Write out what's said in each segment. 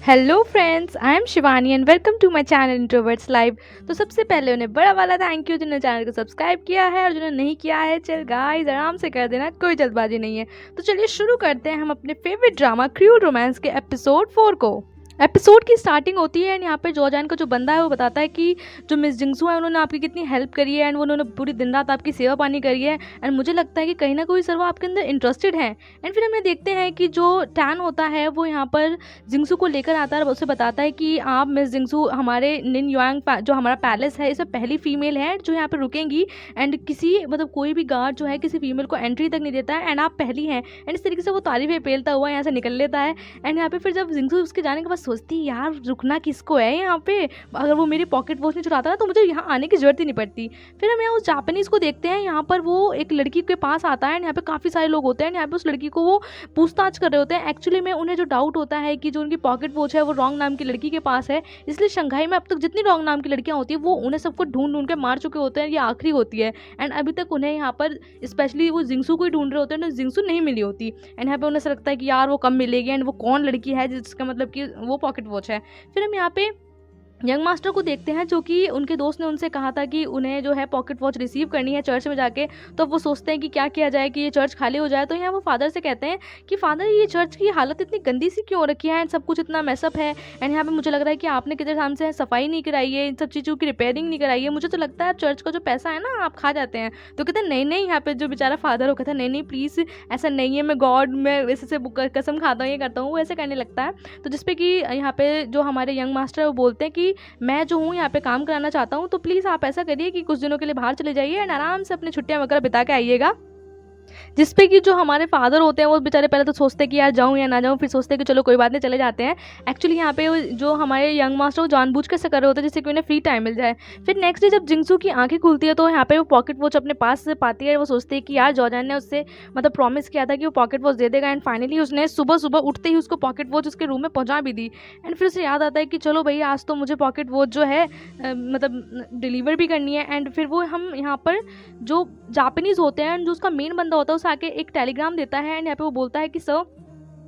Hello friends, I am Shivani and welcome to my channel introverts live. तो सबसे पहले उन्हें बड़ा वाला थैंक यू जिन्होंने चैनल को सब्सक्राइब किया है, और जिन्होंने नहीं किया है चल गाइस आराम से कर देना, कोई जल्दबाजी नहीं है। तो चलिए शुरू करते हैं हम अपने फेवरेट ड्रामा क्रूड रोमांस के एपिसोड 4 को। एपिसोड की स्टार्टिंग होती है एंड यहाँ पे जॉजान का जो बंदा है वो बताता है कि जो मिस जिंगसू है उन्होंने आपकी कितनी हेल्प करी है एंड उन्होंने पूरी दिन रात आपकी सेवा पानी करी है एंड मुझे लगता है कि कहीं ना कोई सर वो आपके अंदर इंटरेस्टेड है। एंड फिर हमें देखते हैं कि जो टैन होता है वो यहाँ पर जिंगसू को लेकर आता है और उसे बताता है कि आप मिस जिंगसू हमारे निन युआंग जो हमारा पैलेस है इसमें पहली फीमेल है जो यहाँ पर रुकेंगी एंड किसी मतलब कोई भी गार्ड जो है किसी फीमेल को एंट्री तक नहीं देता है एंड आप पहली हैं। एंड इस तरीके से वो तारीफें पेलता हुआ यहाँ से निकल लेता है। एंड यहाँ पे फिर जब जिंगसू उसके जाने के बाद सोचती है यार रुकना किसको है यहाँ पे, अगर वो मेरी पॉकेट वॉच नहीं चुराता ना तो मुझे यहाँ आने की जरूरत ही नहीं पड़ती। फिर हम यहाँ उस जापानीज़ को देखते हैं, यहाँ पर वो एक लड़की के पास आता है, यहाँ पे काफ़ी सारे लोग होते हैं, यहाँ पे उस लड़की को वो पूछताछ कर रहे होते हैं। एक्चुअली में उन्हें जो डाउट होता है कि जो उनकी पॉकेट वॉच है वो रॉन्ग नाम की लड़की के पास है, इसलिए शंघाई में अब तक जितनी रॉन्ग नाम की लड़कियाँ होती है वो उन्हें सबको ढूंढ ढूंढ के मार चुके होते हैं, ये आखिरी होती है। एंड अभी तक उन्हें यहाँ पर स्पेशली वो जिंगसू को ही ढूंढ रहे होते हैं, जिंगसू नहीं मिली होती। एंड यहाँ पे उन्हें ऐसा लगता है कि यार वो कब मिलेगी एंड वो कौन लड़की है जिसका मतलब कि वो पॉकेट वॉच है। फिर हम यहाँ पे यंग मास्टर को देखते हैं जो कि उनके दोस्त ने उनसे कहा था कि उन्हें जो है पॉकेट वॉच रिसीव करनी है चर्च में जाके। तो वो सोचते हैं कि क्या किया जाए कि ये चर्च खाली हो जाए। तो यहाँ वो फादर से कहते हैं कि फादर ये चर्च की हालत इतनी गंदी सी क्यों हो रखी है एंड सब कुछ इतना मैसअप है एंड यहाँ पे मुझे लग रहा है कि आपने कितने टाइम से सफाई नहीं कराई है, इन सब चीज़ों की रिपेयरिंग नहीं कराई है, मुझे तो लगता है चर्च का जो पैसा है ना आप खा जाते हैं। तो कहते हैं नहीं नहीं, यहाँ पे जो बेचारा फादर हो कहता है नहीं नहीं प्लीज़ ऐसा नहीं है, मैं गॉड मैं वैसे से कसम खाता हूँ ये करता हूँ, वो ऐसे करने लगता है। तो जिसपे कि यहाँ पे जो हमारे यंग मास्टर है वो बोलते हैं कि मैं जो हूँ यहाँ पे काम कराना चाहता हूँ, तो प्लीज़ आप ऐसा करिए कि कुछ दिनों के लिए बाहर चले जाइए एंड आराम से अपनी छुट्टियाँ वगैरह बिता के आइएगा। जिसपे कि जो हमारे फादर होते हैं वो बेचारे पहले तो सोचते हैं कि यार जाऊँ या ना जाऊँ, फिर सोचते हैं कि चलो कोई बात नहीं चले जाते हैं। एक्चुअली यहाँ पे जो हमारे यंग मास्टर वो जानबूझ के ऐसा कर रहे होते हैं जिससे कि उन्हें फ्री टाइम मिल जाए। फिर नेक्स्ट डे जब जिंगसू की आंखें खुलती है तो यहाँ पे वो पॉकेट वॉच अपने पास से पाती है। वो सोचते हैं कि यार जॉर्जन ने उससे मतलब प्रॉमिस किया था कि वो पॉकेट वॉच दे देगा एंड फाइनली उसने सुबह सुबह उठते ही उसको पॉकेट वॉच उसके रूम में पहुँचा भी दी। एंड फिर उसे याद आता है कि चलो भैया आज तो मुझे पॉकेट वॉच जो है मतलब डिलीवर भी करनी है। एंड फिर वो हम यहाँ पर जो जापानीज़ होते हैं जो उसका मेन बंदा होता है उसे आके एक टेलीग्राम देता है एंड यहाँ पे वो बोलता है कि सर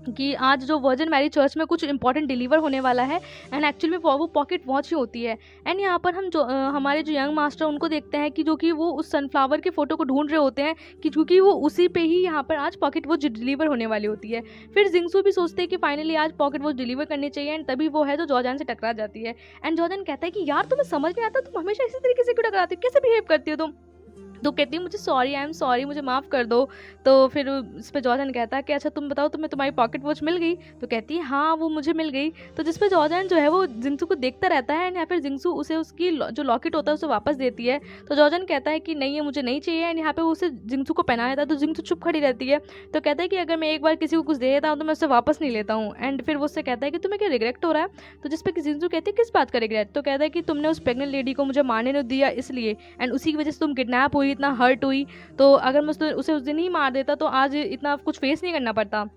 कि आज जो वर्जिन मैरी चर्च में कुछ इंपॉर्टेंट डिलीवर होने वाला है एंड एक्चुअली में वो पॉकेट वॉच ही होती है। एंड यहाँ पर हम जो हमारे जो यंग मास्टर उनको देखते हैं कि जो कि वो उस सनफ्लावर के फोटो को ढूंढ रहे होते हैं कि क्योंकि वो उसी पे ही यहाँ पर आज पॉकेट वॉच डिलीवर होने वाली होती है। फिर जिंगसू भी सोचते हैं कि फाइनली आज पॉकेट वॉच डिलीवर करनी चाहिए एंड तभी वो है जो जॉर्जन से टकरा जाती है। एंड जॉर्जन कहता है कि यार तुम्हें समझ नहीं आता, तुम हमेशा इसी तरीके से क्यों टकराती हो, कैसे बिहेव करती हो तुम। तो कहती है मुझे सॉरी, आई एम सॉरी, मुझे माफ़ कर दो। तो फिर इस पर जॉर्जन कहता है कि अच्छा तुम बताओ तुम्हें तुम्हारी पॉकेट वॉच मिल गई। तो कहती है हाँ वो मुझे मिल गई। तो जिस पर जॉर्जन जो है वो जिंगसू को देखता रहता है एंड यहाँ पर जिंगसू उसे उसकी जो लॉकेट होता है उसे वापस देती है। तो जॉर्जन कहता है कि नहीं ये मुझे नहीं चाहिए एंड यहाँ पे उसे जिंगसू को पहना देता है। तो जिंगसू चुप खड़ी रहती है। तो कहता है कि अगर मैं एक बार किसी को कुछ दे देता हूँ तो मैं उसे वापस नहीं लेता हूँ। एंड फिर वो उससे कहता है कि तुम्हें क्या रिग्रेट हो रहा है। तो जिस पर जिंगसू कहती है किस बात का रिग्रेट। तो कहता है कि तुमने उस प्रेग्नेंट लेडी को मुझे मारने नहीं दिया इसलिए, एंड उसी की वजह से तुम किडनैप हुई, इतना हर्ट हुई। तो अगर मैं उसे उस दिन ही मार देता तो आज इतना कुछ फेस नहीं करना पड़ता।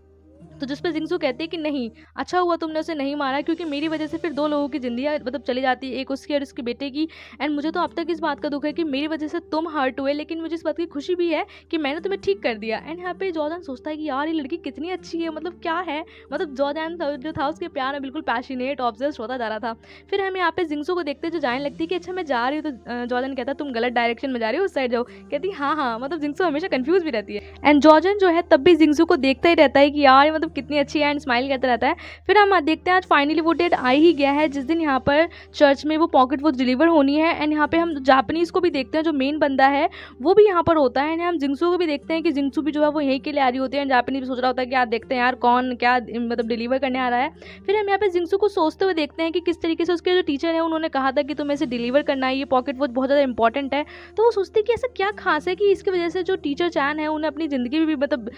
तो जिस पर जिंगसू कहती है कि नहीं अच्छा हुआ तुमने उसे नहीं मारा क्योंकि मेरी वजह से फिर दो लोगों की जिंदगी मतलब चली जाती है, एक उसकी और उसके बेटे की। एंड मुझे तो अब तक इस बात का दुख है कि मेरी वजह से तुम हर्ट हुए, लेकिन मुझे इस बात की खुशी भी है कि मैंने तुम्हें ठीक कर दिया। एंड यहाँ पे जॉर्जन सोचता है कि यार ये लड़की कितनी अच्छी है, मतलब क्या है, मतलब जॉर्जन जो था उसके प्यार में बिल्कुल पैशनेट ऑब्सेस्ड होता जा रहा था। फिर हम यहाँ पे जिंगसू को देखते जो जाने लगती है कि अच्छा मैं जा रही हूँ। तो जॉर्जन कहता है तुम गलत डायरेक्शन में जा रही हो, उस साइड जाओ। कहती हाँ हाँ, मतलब जिंगसू हमेशा कंफ्यूज भी रहती है। एंड जॉर्जन जो है तब भी जिंगसू को देखता ही रहता है कि यार मतलब कितनी अच्छी है एंड स्माइल करता रहता है। फिर हम देखते हैं आज फाइनली वो डेट आ ही गया है जिस दिन यहाँ पर चर्च में वो पॉकेट वॉच डिलीवर होनी है। एंड यहाँ पे हम जापानीज़ को भी देखते हैं, जो मेन बंदा है वो भी यहाँ पर होता है। एंड हम जिंगसू को भी देखते हैं कि जिंगसू भी जो है वो यहीं के लिए आ रही होती है। जापानीज भी सोच रहा होता है कि यार देखते हैं यार कौन क्या मतलब डिलीवर करने आ रहा है। फिर हम यहाँ पे जिंगसू को सोचते हुए देखते हैं कि किस तरीके से उसके जो टीचर है उन्होंने कहा था कि तुम्हें इसे डिलीवर करना है, ये पॉकेट वॉच बहुत ज़्यादा इंपॉर्टेंट है। तो वो सोचते हैं कि ऐसा क्या खास है कि इसकी वजह से जो टीचर चैन है उन्हें अपनी ज़िंदगी भी मतलब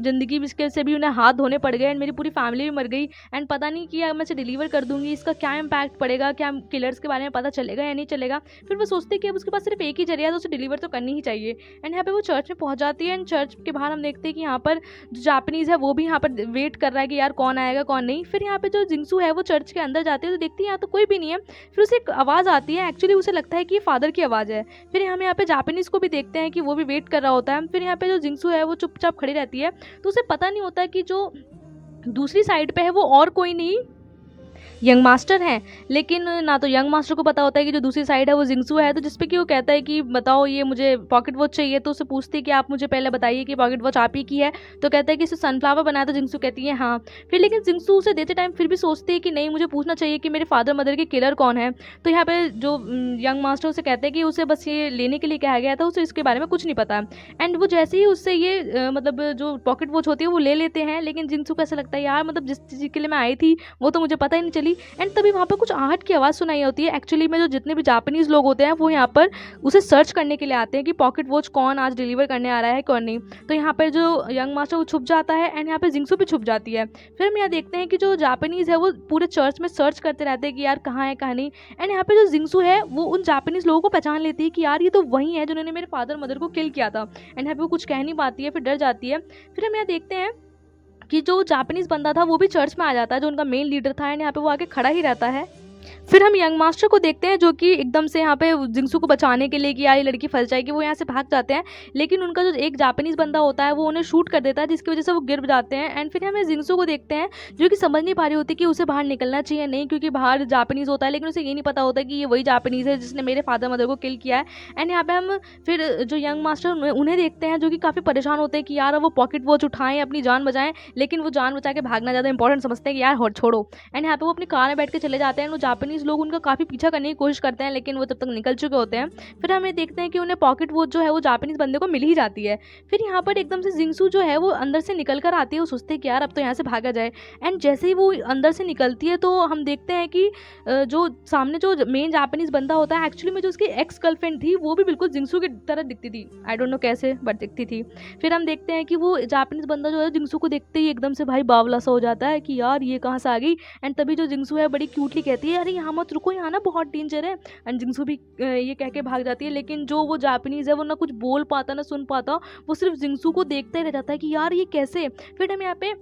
ज़िंदगी से भी उन्हें हाथ धोने पड़ गए एंड मेरी पूरी फैमिली भी मर गई। एंड पता नहीं कि मैं इसे डिलीवर कर दूंगी इसका क्या इम्पैक्ट पड़ेगा, क्या किलर्स के बारे में पता चलेगा या नहीं चलेगा। फिर वो सोचते हैं कि अब उसके पास सिर्फ एक ही जरिया है तो उसे डिलीवर तो करनी ही चाहिए। एंड यहाँ पे वो चर्च में पहुंच जाती है एंड चर्च के बाहर हम देखते हैं कि यहाँ पर जो जापानीज़ है वो भी यहाँ पर वेट कर रहा है कि यार कौन आएगा कौन नहीं। फिर यहाँ पे जो जिंगसू है वो चर्च के अंदर जाती है तो देखती है यहाँ तो कोई भी नहीं है। फिर उसे एक आवाज़ आती है, एक्चुअली उसे लगता है कि ये फादर की आवाज़ है। फिर हम यहाँ पे जापानीज़ को भी देखते हैं कि वो भी वेट कर रहा होता है। फिर यहाँ पे जो जिंगसू है वो चुपचाप खड़ी रहती है। तो उसे पता नहीं होता कि जो दूसरी साइड पे है वो और कोई नहीं यंग मास्टर हैं, लेकिन ना तो यंग मास्टर को पता होता है कि जो दूसरी साइड है वो जिंगसू है। तो जिसपे कि वो कहता है कि बताओ ये मुझे पॉकेट वॉच चाहिए। तो उससे पूछती है कि आप मुझे पहले बताइए कि पॉकेट वॉच आप ही की है। तो कहता है कि इसे सनफ्लावर बनाया। तो जिंगसू कहती है हाँ। फिर लेकिन जिंगसू उसे देते टाइम फिर भी सोचती है कि नहीं, मुझे पूछना चाहिए कि मेरे फादर मदर के किलर कौन है। तो यहाँ पे जो यंग मास्टर उसे कहते हैं कि उसे बस ये लेने के लिए कहा गया था, उसे इसके बारे में कुछ नहीं पता। एंड वो जैसे ही उससे ये मतलब जो पॉकेट वॉच होती है वो ले लेते हैं, लेकिन जिंगसू को ऐसा लगता है यार मतलब जिस चीज़ के लिए मैं आई थी वो तो मुझे पता ही नहीं चली। एंड तभी वहाँ पर कुछ आहट की आवाज़ सुनाई होती है। एक्चुअली में जो जितने भी जापानीज़ लोग होते हैं वो यहाँ पर उसे सर्च करने के लिए आते हैं कि पॉकेट वॉच कौन आज डिलीवर करने आ रहा है कौन नहीं। तो यहाँ पर जो यंग मास्टर वो छुप जाता है एंड यहाँ पे जिंगसू भी छुप जाती है। फिर हम यहाँ देखते हैं कि जो जापानीज़ है वो पूरे चर्च में सर्च करते रहते हैं कि यार कहाँ है कहाँ नहीं। एंड यहाँ पे जो जिंगसू है वो उन जापानीज़ लोगों को पहचान लेती है कि यार ये तो वही है जिन्होंने मेरे फादर मदर को किल किया था। एंड यहाँ पे वो कुछ कह नहीं पाती है, फिर डर जाती है। फिर हम यहाँ देखते हैं कि जो जापानीज़ बंदा था वो भी चर्च में आ जाता है, जो उनका मेन लीडर था। एंड यहाँ पे वो आके खड़ा ही रहता है। फिर हम यंग मास्टर को देखते हैं जो कि एकदम से यहाँ पे जिंगसू को बचाने के लिए कि यार ये लड़की फंस जाएगी, वो यहाँ से भाग जाते हैं। लेकिन उनका जो एक जापानीज़ बंदा होता है वो उन्हें शूट कर देता है, जिसकी वजह से वो गिर जाते हैं। एंड फिर हमें जिंगसू को देखते हैं जो कि समझ नहीं पा रही होती कि उसे बाहर निकलना चाहिए नहीं, क्योंकि बाहर जापानीज़ होता है, लेकिन उसे ये नहीं पता होता कि ये वही जापानीज़ है जिसने मेरे फादर मदर को किल किया है। एंड यहाँ पे हम फिर जो यंग मास्टर उन्हें देखते हैं जो कि काफ़ी परेशान होते हैं कि यार वो पॉकेट वॉच उठाएं, अपनी जान बचाएं, लेकिन वो जान बचा के भागना ज़्यादा इंपॉर्टेंट समझते हैं कि यार छोड़ो। एंड यहाँ पे वो अपनी कार में बैठ के चले जाते हैं। वो जापानीज़ लोग उनका काफ़ी पीछा करने की कोशिश करते हैं, लेकिन वो तब तक निकल चुके होते हैं। फिर हमें देखते हैं कि उन्हें पॉकेट वॉच जो है वो जापानीज़ बंदे को मिल ही जाती है। फिर यहाँ पर एकदम से जिंगसू जो है वो अंदर से निकल कर आती है। वो सोचते हैं कि यार अब तो यहाँ से भागा जाए। एंड जैसे ही वो अंदर से निकलती है तो हम देखते हैं कि जो सामने जो मेन जापानीज़ बंदा होता है, एक्चुअली में जो उसकी एक्स गर्लफ्रेंड थी वो भी बिल्कुल जिंगसू की तरह दिखती थी। आई डोंट नो कैसे, बट दिखती थी। फिर हम देखते हैं कि वो जापानीज़ बंदा जो है जिंगसू को देखते ही एकदम से भाई बावला सा हो जाता है कि यार ये कहाँ से आ गई। एंड तभी जो जिंगसू है बड़ी क्यूटली कहती है अरे यहाँ मत रुको, यहाँ ना बहुत डेंजर है। एंड जिंगसू भी ये कह के भाग जाती है। लेकिन जो वो जापानीज़ है वो ना कुछ बोल पाता ना सुन पाता, वो सिर्फ जिंगसू को देखता ही रह जाता है कि यार ये कैसे। फिर हम यहाँ पे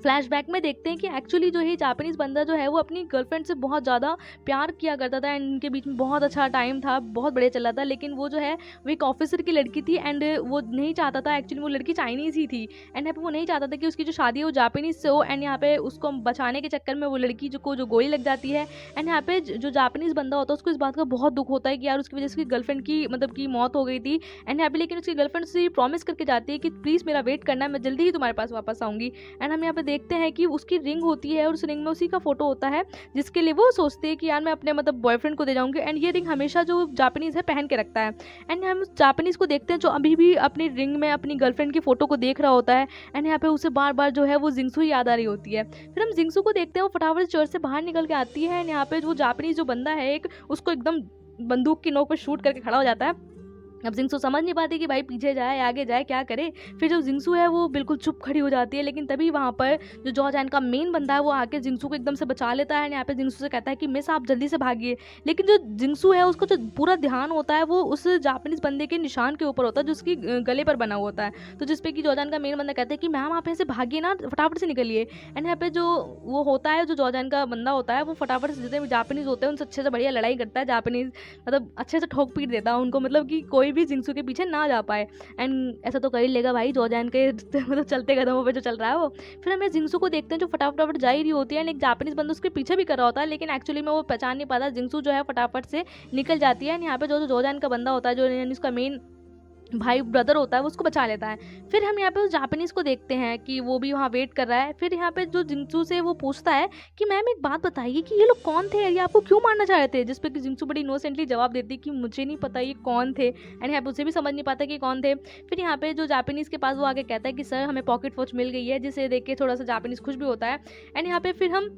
फ्लैशबैक में देखते हैं कि एक्चुअली जो है जापानीज़ बंदा जो है वो अपनी गर्लफ्रेंड से बहुत ज़्यादा प्यार किया करता था। एंड इनके बीच में बहुत अच्छा टाइम था, बहुत बढ़िया चला था। लेकिन वो जो है वो एक ऑफिसर की लड़की थी एंड वो नहीं चाहता था, एक्चुअली वो लड़की चाइनीज़ ही थी। एंड यहाँ पे वो नहीं चाहता था कि उसकी जो शादी है वो जापानीज़ से हो। एंड यहाँ पे उसको बचाने के चक्कर में वो लड़की जो गोली लग जाती है। एंड यहाँ पे जो जापानीज़ बंदा होता है उसको इस बात का बहुत दुख होता है कि यार उसकी वजह से उसकी गर्लफ्रेंड की मतलब की मौत हो गई थी। एंड यहाँ पे लेकिन उसकी गर्लफ्रेंड से प्रॉमिस करके जाती है कि प्लीज़ मेरा वेट करना है, मैं जल्दी ही तुम्हारे पास वापस आऊँगी। एंड हम यहाँ पे देखते हैं कि उसकी रिंग होती है और उस रिंग में उसी का फोटो होता है, जिसके लिए वो सोचते हैं कि यार मैं अपने मतलब बॉयफ्रेंड को दे जाऊंगी। एंड ये रिंग हमेशा जो जापानीज़ है पहन के रखता है। एंड हम उस जापानीज़ को देखते हैं जो अभी भी अपनी रिंग में अपनी गर्लफ्रेंड की फ़ोटो को देख रहा होता है। एंड यहाँ पे उसे बार बार जो है वो जिंगसू ही याद आ रही होती है। फिर हम जिंगसू को देखते हैं, वो फटाफट चर्च से बाहर निकल के आती है। एंड यहाँ पे वो जापानीज़ जो बंदा है एक, उसको एकदम बंदूक की नोक पर शूट करके खड़ा हो जाता है। अब जिंगसू समझ नहीं पाती कि भाई पीछे जाए आगे जाए क्या करे। फिर जो जिंगसू है वो बिल्कुल चुप खड़ी हो जाती है। लेकिन तभी वहाँ पर जो जॉ जैन का मेन बंदा है वो आके जिंगसू को एकदम से बचा लेता है। यहाँ पे जिंगसू से कहता है कि मिस आप जल्दी से भागिए। लेकिन जो जिंगसू है उसका जो पूरा ध्यान होता है वो उस जापानीज़ बंदे के निशान के ऊपर होता है जो उसकी गले पर बना हुआ होता है। तो जिसपे कि जॉ जैन का मेन बंदा कहता है कि मैम आप यहाँ से भागिए ना, फटाफट से निकलिए। एंड यहाँ पे जो वो होता है जो जॉ जैन का बंदा होता है वो फटाफट से जितने भी जापानीज़ होते हैं उनसे अच्छे से बढ़िया लड़ाई करता है। जापानीज़ मतलब अच्छे से ठोक पीट देता है उनको, मतलब कि कोई भी जिंगसू के पीछे ना जा पाए। एंड ऐसा तो कर ही लेगा भाई जॉ जैन के मतलब चलते कदमों पे जो चल रहा है वो। फिर हमें जिंगसू को देखते हैं जो फटाफट जा ही रही होती है। एक जापानीज़ बंदा उसके पीछे भी कर रहा होता है, लेकिन एक्चुअली में वो पहचान नहीं पाता। जिंगसू जो है फटाफट से निकल जाती है। यहाँ पे जो जॉ जैन का बंदा होता है जो यानी उसका मेन भाई ब्रदर होता है वो उसको बचा लेता है। फिर हम यहाँ पे उस जापानीज़ को देखते हैं कि वो भी वहाँ वेट कर रहा है। फिर यहाँ पे जो जिंगसू से वो पूछता है कि मैम एक बात बताइए कि ये लोग कौन थे, ये आपको क्यों मारना चाह रहे थे। जिस पे कि जिंगसू बड़ी इनोसेंटली जवाब देती कि मुझे नहीं पता ये कौन थे। एंड यहाँ पे उसे भी समझ नहीं पाता कि कौन थे। फिर यहाँ पे जो जापानीज़ के पास वो आगे कहता है कि सर हमें पॉकेट वॉच मिल गई है, जिसे देख के थोड़ा सा जापानीज़ खुश भी होता है। एंड यहाँ पे फिर हम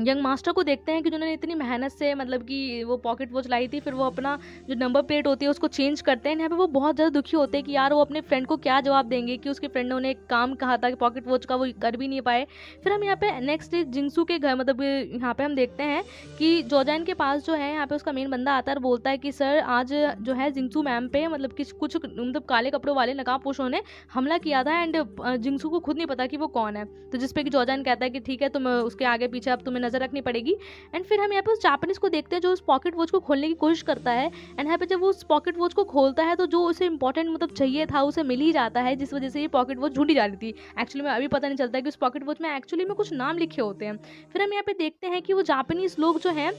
यंग मास्टर को देखते हैं कि जिन्होंने इतनी मेहनत से मतलब कि वो पॉकेट वॉच लाई थी, फिर वो अपना जो नंबर प्लेट होती है उसको चेंज करते हैं। यहाँ पे वो बहुत ज़्यादा दुखी होते हैं कि यार वो अपने फ्रेंड को क्या जवाब देंगे कि उसके फ्रेंड ने उन्हें एक काम कहा था कि पॉकेट वॉच का वो कर भी नहीं पाए। फिर हम यहाँ पे नेक्स्ट डे जिंगसू के घर मतलब यहाँ पे हम देखते हैं कि जॉ जैन के पास जो है यहाँ पे उसका मेन बंदा आता है और बोलता है कि सर आज जो है जिंगसू मैम पे मतलब कि कुछ मतलब काले कपड़ों वाले नकाबपोशों ने हमला किया था। एंड जिंगसू को खुद नहीं पता कि वो कौन है। तो जिसपे कि जॉ जैन कहता है कि ठीक है तुम उसके आगे पीछे अब तुम्हें नज़र रखनी पड़ेगी। एंड फिर हम यहाँ पे उस जापानीज़ को देखते हैं जो उस पॉकेट वॉच को खोलने की कोशिश करता है। एंड यहाँ पे जब वो उस पॉकेट वॉच को खोलता है तो जो उसे इंपॉर्टेंट मतलब चाहिए था उसे मिल ही जाता है, जिस वजह से ये पॉकेट वॉच ढूंढी जा रही थी। एक्चुअली में अभी पता नहीं चलता है कि उस पॉकेट वॉच में एक्चुअली में कुछ नाम लिखे होते हैं। फिर हम यहाँ पे देखते हैं कि वो जापानीज़ लोग जो हैं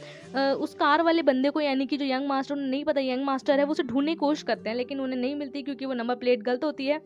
उस कार वाले बंदे को, यानी कि जो यंग मास्टर, उन्हें नहीं पता यंग मास्टर है, वो उसे ढूंढने की कोशिश करते हैं लेकिन उन्हें नहीं मिलती क्योंकि वो नंबर प्लेट गलत होती है।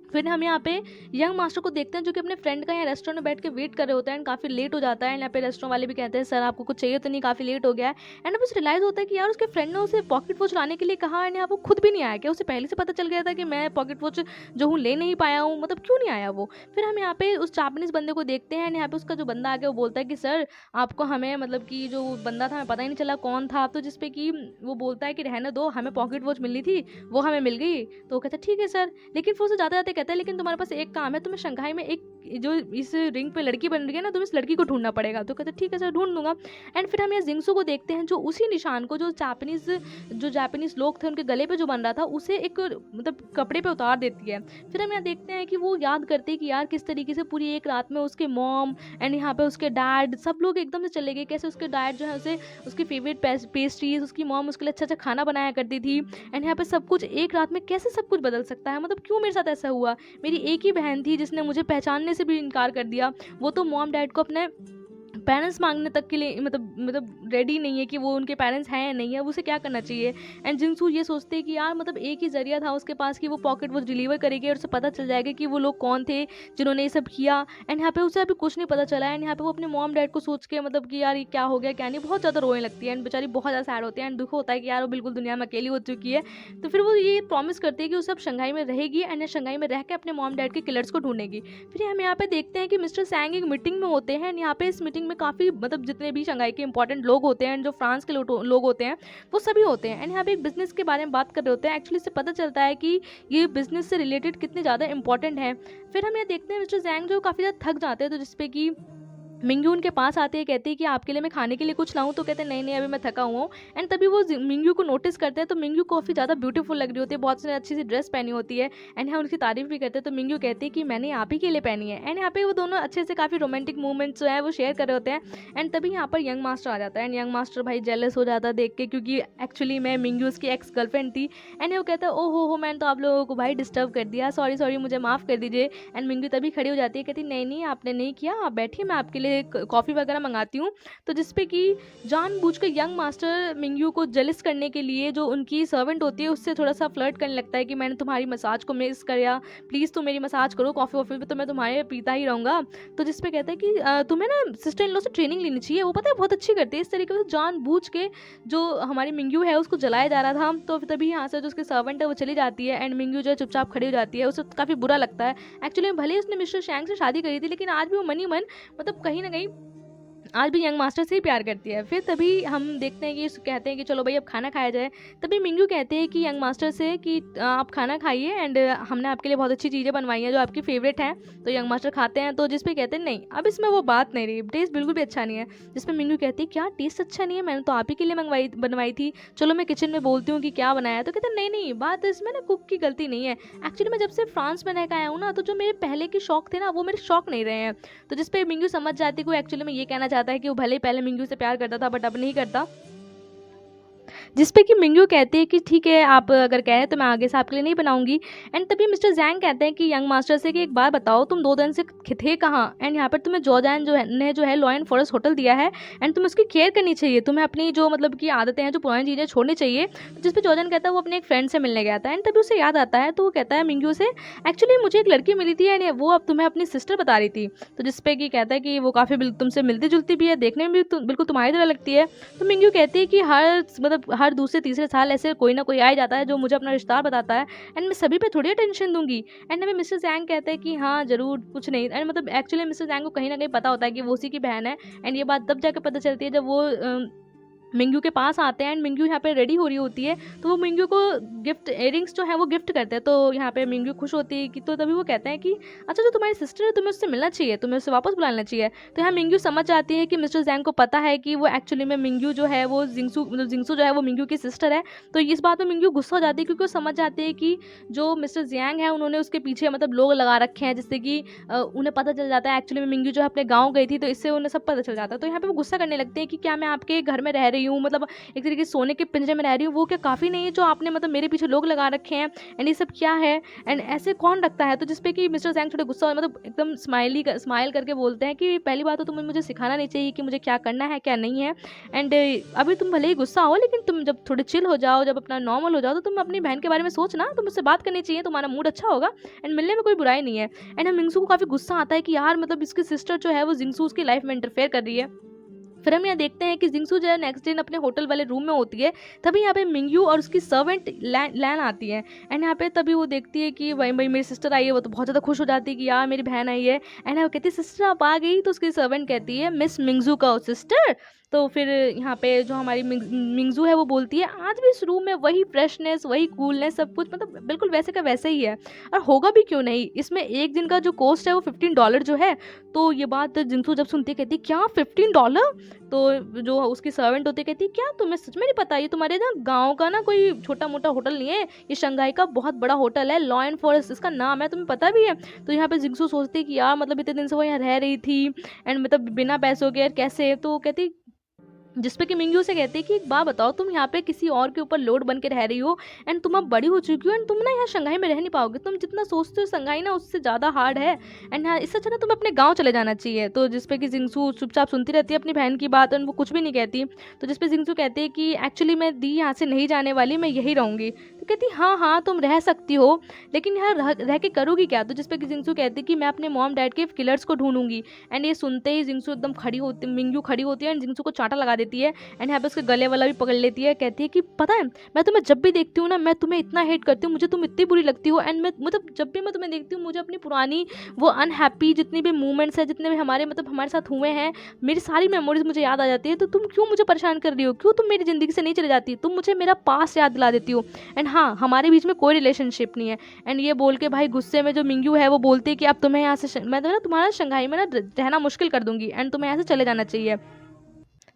फिर हम यहाँ पे यंग मास्टर को देखते हैं जो कि अपने फ्रेंड का यहाँ रेस्टोरेंट में बैठ के वेट कर रहे होते हैं एंड काफ़ी लेट हो जाता है। एंड यहाँ पे रेस्टोरेंट वाले भी कहते हैं सर आपको कुछ चाहिए तो नहीं, काफ़ी लेट हो गया है। एंड अब उसे रियलाइज़ होता है कि यार उसके फ्रेंड ने उसे पॉकेट वॉच लाने के लिए कहा एंड यहाँ वो खुद भी नहीं आया। क्या उसे पहले से पता चल गया था कि मैं पॉकेट वॉच जो हूँ ले नहीं पाया हूँ, मतलब क्यों नहीं आया वो। फिर हम यहाँ पे उस जापानीज़ बंदे को देखते हैं एंड यहाँ पे उसका जो बंदा आ गया वो बोलता है कि सर आपको हमें मतलब कि जो बंदा था हमें पता ही नहीं चला कौन था। तो जिसपे कि वो बोलता है कि रहने दो, हमें पॉकेट वॉच मिलनी थी, वो हमें मिल गई। तो वो कहता है ठीक है सर, लेकिन फिर उसे जाते जाते कहता है लेकिन तुम्हारे पास एक काम है, तुम्हें शंघाई में एक जो इस रिंग पे लड़की बन रही है ना, तुम्हें इस लड़की को ढूंढना पड़ेगा। तो कहते ठीक है सर ढूंढ दूंगा। एंड फिर हम यहाँ जिंगसू को देखते हैं जो उसी निशान को जो जापानीज लोग थे उनके गले पे जो बन रहा था उसे एक मतलब कपड़े पे उतार देती है। फिर हम यहाँ देखते हैं कि वो याद करते हैं कि यार किस तरीके से पूरी एक रात में उसके मॉम एंड यहाँ पे उसके डैड सब लोग एकदम से चले गए। कैसे उसके डैड जो है उसे उसकी फेवरेट पेस्ट्रीज, उसकी मॉम उसके लिए अच्छा अच्छा खाना बनाया करती थी। एंड यहाँ पे सब कुछ एक रात में कैसे सब कुछ बदल सकता है, मतलब क्यों मेरे साथ ऐसा हुआ। मेरी एक ही बहन थी जिसने मुझे पहचानने से भी इनकार कर दिया। वो तो मॉम डैड को अपने पेरेंट्स मांगने तक के लिए मतलब रेडी नहीं है कि वो उनके पेरेंट्स हैं या नहीं है, उसे क्या करना चाहिए। एंड जिंगसू ये सोचते हैं कि यार मतलब एक ही जरिया था उसके पास कि वो पॉकेट वो डिलीवर करेगी और उसे पता चल जाएगा कि वो लोग कौन थे जिन्होंने ये सब किया। एंड यहाँ पे उसे अभी कुछ नहीं पता चला। एंड यहाँ पे वो अपने मॉम डैड को सोच के मतलब कि यार ये क्या हो गया क्या नहीं, बहुत ज़्यादा रोने लगती है एंड बेचारी बहुत ज़्यादा सैड होती है एंड दुख होता है कि यार वो बिल्कुल दुनिया में अकेली हो चुकी है। तो फिर वो ये प्रॉमिस करती है कि वो सब शंघाई में रहेगी एंड शंघाई में रह के अपने मॉम डैड के किलर्स को ढूंढेगी। फिर हम यहाँ पे देखते हैं कि मिस्टर सैंग एक मीटिंग में होते हैं एंड यहाँ पे इस मीटिंग में काफ़ी मतलब जितने भी शंघाई के इंपॉर्टेंट लोग होते हैं, जो फ्रांस के लोग होते हैं वो सभी होते हैं। एंड यहाँ पे एक बिजनेस के बारे में बात कर रहे होते हैं। एक्चुअली इससे पता चलता है कि ये बिजनेस से रिलेटेड कितने ज़्यादा इंपॉर्टेंट है। फिर हम ये देखते हैं मिस्टर जैंग जो काफ़ी ज़्यादा थक जाते हैं, तो जिसपे कि मिंगयू उनके पास आते हैं, कहते हैं कि आपके लिए मैं खाने के लिए कुछ लाऊं। तो कहते हैं नहीं नहीं अभी मैं थका हुआ हूँ। एंड तभी वो मिंगयू को नोटिस करते हैं। तो मिंगयू काफ़ी ज़्यादा ब्यूटीफुल लग रही होती है, बहुत सी अच्छी सी ड्रेस पहनी होती है एंड यहाँ उनकी तारीफ भी करते हैं। तो मिंगयू कहते हैं कि मैंने आप ही के लिए पहनी है। एंड यहाँ पे वो दोनों अच्छे से काफ़ी रोमांटिक मूवमेंट्स जो है वो शेयर कर रहे होते हैं। एंड तभी यहाँ पर यंग मास्टर आ जाता है एंड यंग मास्टर भाई जेलस हो जाता है देख के, क्योंकि एक्चुअली मैं मिंगयू उसकी एक्स गर्लफ्रेंड थी। एंड वो कहता है ओ हो मैंने तो आप लोगों को भाई डिस्टर्ब कर दिया, सॉरी सॉरी मुझे माफ़ कर दीजिए। एंड मिंगयू तभी खड़ी हो जाती है, कहती नहीं नहीं आपने नहीं किया, आप बैठिए मैं आपके लिए कॉफ़ी वगैरह मंगाती हूँ। तो जिसपे कि जानबूझकर यंग मास्टर मिंगयू को जेलस करने के लिए जो उनकी सर्वेंट होती है उससे थोड़ा सा फ्लर्ट करने लगता है कि मैंने तुम्हारी मसाज को मिस किया, प्लीज़ तुम मेरी मसाज करो, कॉफ़ी वॉफ़ी पे तो मैं तुम्हारे पीता ही रहूँगा। तो जिसपे कहता है कि तुम्हें ना सिस्टर इन लॉ से ट्रेनिंग लेनी चाहिए, वो पता है बहुत अच्छी करती है। इस तरीके से जानबूझ के जो हमारी मिंगयू है उसको जलाया जा रहा था। तो तभी यहाँ से जो उसकी सर्वेंट है वो चली जाती है एंड मिंगयू जो है चुपचाप खड़ी हो जाती है। उसे काफ़ी बुरा लगता है। एक्चुअली भले ही उसने मिस्टर शैंग से शादी करी थी लेकिन आज भी वो मन ही मन मतलब कहीं ना कहीं आज भी यंग मास्टर से ही प्यार करती है। फिर तभी हम देखते हैं कि कहते हैं कि चलो भाई अब खाना खाया जाए। तभी मिंगयू कहते हैं कि यंग मास्टर से कि आप खाना खाइए एंड हमने आपके लिए बहुत अच्छी चीज़ें बनवाई हैं जो आपकी फेवरेट हैं। तो यंग मास्टर खाते हैं। तो जिसपे कहते हैं नहीं अब इसमें वो बात नहीं रही, टेस्ट बिल्कुल भी अच्छा नहीं है। जिसपे मिंगयू कहती है क्या टेस्ट अच्छा नहीं है, मैंने तो आप ही के लिए बनवाई थी, चलो मैं किचन में बोलती हूँ कि क्या बनाया है। तो कहते हैं नहीं नहीं बात इसमें ना कुक की गलती नहीं है, एक्चुअली मैं जब से फ्रांस में रह के आया हूँ ना तो जो मेरे पहले के शौक थे ना वो मेरे शौक नहीं रहे हैं। तो जिसपे मिंगयू समझ जाती है कि वो एक्चुअली में ये कहना चाहता है कि वो भले ही पहले मिंगयू से प्यार करता था बट अब नहीं करता। जिसपे कि मिंगयू कहती है कि ठीक है आप अगर कहें तो मैं आगे से आपके लिए नहीं बनाऊंगी। एंड तभी मिस्टर जैंग कहते हैं कि यंग मास्टर से कि एक बार बताओ तुम 2 दिन से थे कहाँ एंड यहाँ पर तुम्हें जॉर्जैन जो है लॉ एंड फॉरेस्ट होटल दिया है एंड तुम्हें उसकी केयर करनी चाहिए, तुम्हें अपनी जो मतलब की आदतें हैं जो पुरानी चीज़ें छोड़नी चाहिए। जिसपे जॉर्जैन कहता है वो अपने एक फ्रेंड से मिलने गया था एंड तभी उसे याद आता है। तो वो कहता है मिंगयू से एक्चुअली मुझे एक लड़की मिली थी एंड वो अब तुम्हें अपनी सिस्टर बता रही थी। तो जिसपे कि कहता है कि वो काफ़ी तुमसे मिलती जुलती भी है, देखने में भी बिल्कुल तुम्हारी तरह लगती है। तो मिंगयू कहती है कि हर दूसरे तीसरे साल ऐसे कोई ना कोई आ जाता है जो मुझे अपना रिश्ता बताता है एंड मैं सभी पे थोड़ी टेंशन दूंगी। एंड हमें मिस्टर जैंग कहते हैं कि हाँ जरूर कुछ नहीं। एंड मतलब एक्चुअली मिस्टर जैंग को कहीं ना कहीं पता होता है कि वो उसी की बहन है एंड ये बात तब जाकर पता चलती है जब वो मिंगू के पास आते हैं एंड मिंगू यहाँ पे रेडी हो रही होती है, तो वो मिंगू को गिफ्ट इयरिंग्स जो है वो गिफ्ट करते हैं। तो यहाँ पे मिंगू खुश होती है कि, तो तभी वो कहते हैं कि अच्छा जो तुम्हारी सिस्टर है तुम्हें उससे मिलना चाहिए, तुम्हें उससे वापस बुलाना चाहिए। तो यहाँ मिंगू समझ जाती है कि मिस्टर जैंग को पता है कि वो एक्चुअली में मिंगू जो है वो जिंगसू मतलब जिंगसू जो है वो मिंगू की सिस्टर है। तो इस बात में मिंगू गुस्सा हो जाती है क्योंकि वो समझ जाती है कि जो मिस्टर जैंग है उन्होंने उसके पीछे मतलब लोग लगा रखे हैं, जिससे कि उन्हें पता चल जाता है एक्चुअली में मिंगू जो है अपने गाँव गई थी, तो इससे उन्हें सब पता चल जाता है। तो यहाँ पे वो गुस्सा करने लगते हैं कि क्या मैं आपके घर में रह रही हूँ, मतलब एक तरीके से सोने के पिंजरे में रह रही हूँ, वो क्या काफ़ी नहीं है जो आपने मतलब मेरे पीछे लोग लगा रखे हैं, एंड ये सब क्या है, एंड ऐसे कौन रखता है। तो जिसपे कि मिस्टर जैंग थोड़े गुस्सा मतलब एकदम स्माइल करके बोलते हैं कि पहली बात तो तुम्हें मुझे सिखाना नहीं चाहिए कि मुझे क्या करना है क्या नहीं है, एंड अभी तुम भले ही गुस्सा हो लेकिन तुम जब थोड़े चिल हो जाओ, जब अपना नॉर्मल हो जाओ, तो तुम अपनी बहन के बारे में सोचना, तुम मुझसे बात करनी चाहिए, तुम्हारा मूड अच्छा होगा एंड मिलने में कोई बुराई नहीं है। एंड मिंगसू को काफ़ी गुस्सा आता है कि यार मतलब इसकी सिस्टर जो है वो जिंगसू उसकी लाइफ में इंटरफेयर कर रही है। फिर हम यहाँ देखते हैं कि जिंगसू जो है नेक्स्ट डे अपने होटल वाले रूम में होती है, तभी यहाँ पे मिंगयू और उसकी सर्वेंट लैन आती है, एंड यहाँ पे तभी वो देखती है कि भाई भाई मेरी सिस्टर आई है। वो तो बहुत ज़्यादा खुश हो जाती है कि यार मेरी बहन आई है, एंड वो कहती है सिस्टर आप आ गई। तो उसकी सर्वेंट कहती है मिस मिंगजू का सिस्टर। तो फिर यहाँ पे जो हमारी मिंगजू है वो बोलती है आज भी इस रूम में वही फ्रेशनेस वही कूलनेस सब कुछ मतलब बिल्कुल वैसे का वैसे ही है, और होगा भी क्यों नहीं, इसमें एक दिन का जो कॉस्ट है वो $15 जो है। तो ये बात जिंगसू जब सुनती है कहती क्या $15? तो जो उसकी सर्वेंट होती है कहती है क्या तुम्हें सच में नहीं पता, ये तुम्हारे ना गांव का ना कोई छोटा मोटा होटल नहीं है, ये शंघाई का बहुत बड़ा होटल है, लॉ एंड फॉरेस्ट इसका नाम है, तुम्हें पता भी है। तो यहाँ पे जिंगसू सोचती है कि यार मतलब इतने दिन से वो यहाँ रह रही थी एंड मतलब बिना पैसों के यार कैसे। तो कहती जिसपे कि मिंगयू से कहती है कि एक बात बताओ तुम यहाँ पे किसी और के ऊपर लोड बन के रह रही हो एंड तुम अब बड़ी हो चुकी हो एंड तुम ना यहाँ शंघाई में रह नहीं पाओगे, तुम जितना सोचते हो शंघाई ना उससे ज़्यादा हार्ड है एंड हाँ इससे अच्छा ना तुम्हें अपने गांव चले जाना चाहिए। तो जिसपे कि जिंगसू चुपचाप सुनती रहती है अपनी बहन की बात एंड वो कुछ भी नहीं कहती। तो जिसपे जिंगसू कहती है कि एक्चुअली मैं दी यहाँ से नहीं जाने वाली, मैं यही रहूँगी। तो कहती हाँ हाँ तुम रह सकती हो लेकिन यहाँ रह के करोगी क्या। तो जिसपे कि जिंगसू कहती है कि मैं अपने मॉम डैड के किलर्स को ढूंढूंगी। एंड ये सुनते ही जिंगसू एकदम खड़ी होती मिंगयू खड़ी होती है एंड जिंगसू को चांटा लगा देती है एंड यहाँ पे उसके गले वाला भी पकड़ लेती है। कहती है कि पता है मैं तुम्हें जब भी देखती हूँ ना मैं तुम्हें इतना हेट करती हूँ, मुझे तुम इतनी बुरी लगती हो एंड मैं मतलब जब भी मैं तुम्हें देखती हूँ मुझे अपनी पुरानी वो अनहैप्पी जितनी भी मूवमेंट्स है जितने भी हमारे मतलब हमारे साथ हुए हैं मेरी सारी मेमोरीज मुझे याद आ जाती है। तो तुम क्यों मुझे परेशान कर रही हो, क्यों तुम मेरी ज़िंदगी से नहीं चले जाती, तुम मुझे मेरा पास याद दिला देती हो एंड हाँ हमारे बीच में कोई रिलेशनशिप नहीं है। एंड ये बोल के भाई गुस्से में जो मिंगयू है वो बोलती है कि अब तुम्हें यहाँ से मैं तो ना तुम्हारा शंघाई में ना रहना मुश्किल कर दूंगी एंड तुम्हें यहाँ से चले जाना चाहिए।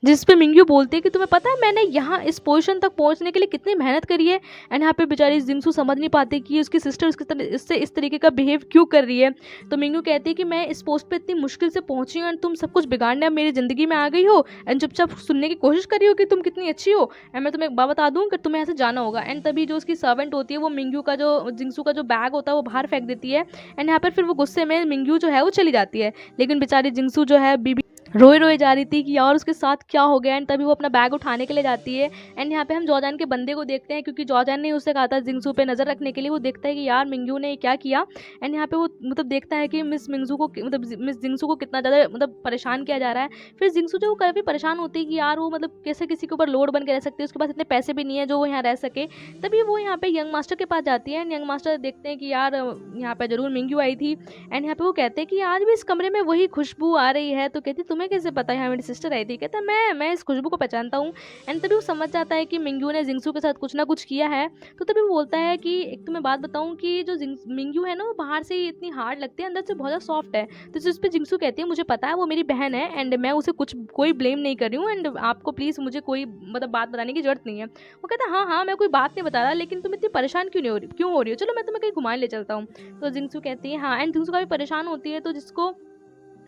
जिस पे मिंगयू बोलती है कि तुम्हें पता है मैंने यहाँ इस पोजीशन तक पहुँचने के लिए कितनी मेहनत करी है एंड यहाँ पे बेचारी जिंगसू समझ नहीं पाती कि उसकी सिस्टर इससे इस तरीके का बिहेव क्यों कर रही है। तो मिंगयू कहती है कि मैं इस पोस्ट पे इतनी मुश्किल से पहुँची हूँ एंड तुम सब कुछ बिगाड़ने अब मेरी ज़िंदगी में आ गई हो एंड चुपचाप सुनने की कोशिश कर रही हो कि तुम कितनी अच्छी हो एंड मैं तुम्हें एक बात बता दूँ कि तुम्हें ऐसे जाना होगा। एंड तभी जो उसकी सर्वेंट होती है वो मिंगयू का जो जिंगसू का जो बैग होता है वो बाहर फेंक देती है एंड यहाँ पर फिर वो गुस्से में मिंगयू जो है वो चली जाती है। लेकिन बेचारी जिंगसू जो है बीबी रोए रोए जा रही थी कि यार उसके साथ क्या हो गया एंड तभी वो अपना बैग उठाने के लिए जाती है एंड यहाँ पे हम जॉर्जन के बंदे को देखते हैं क्योंकि जॉर्जन ने उससे कहा था जिंगसू पे नज़र रखने के लिए। वो देखता है कि यार मिंगयू ने क्या किया एंड यहाँ पे वो मतलब देखता है कि मिस जिंगसू को कितना ज़्यादा मतलब परेशान किया जा रहा है। फिर जिंगसू जो काफ़ी परेशान होती है कि यार वो मतलब कैसे किसी के ऊपर लोड बन के रह सकती है, उसके पास इतने पैसे भी नहीं है जो वो यहाँ रह सके। तभी वो यहाँ पे यंग मास्टर के पास जाती है एंड यंग मास्टर देखते हैं कि यार यहाँ पे जरूर मिंगयू आई थी एंड यहाँ पे वो कहते हैं कि आज भी इस कमरे में वही खुशबू आ रही है। तो कहती तुम्हें कैसे पता है सिस्टर आई थी। कहता है मैं इस खुशबू को पहचानता हूँ एंड तभी वो समझ जाता है कि मिंगयू ने जिंगसू के साथ कुछ ना कुछ किया है। तो तभी वो बोलता है कि एक तो मैं बात बताऊँ कि जो मिंगयू है ना वो बाहर से इतनी हार्ड लगती है अंदर से बहुत ज़्यादा सॉफ्ट है। तो जिस पे जिंगसू कहती है मुझे पता है वो मेरी बहन है एंड मैं उसे कोई ब्लेम नहीं कर रही हूँ एंड आपको प्लीज़ मुझे कोई मतलब बात बताने की जरूरत नहीं है। वो कहता है हाँ मैं कोई बात नहीं बता रहा लेकिन तुम इतनी परेशान क्यों हो रही हो, चलो मैं तुम्हें कहीं घुमाने ले चलता हूँ। तो जिंगसू कहती है हाँ एंड जिंगसू काफ़ी परेशान होती है। तो जिसको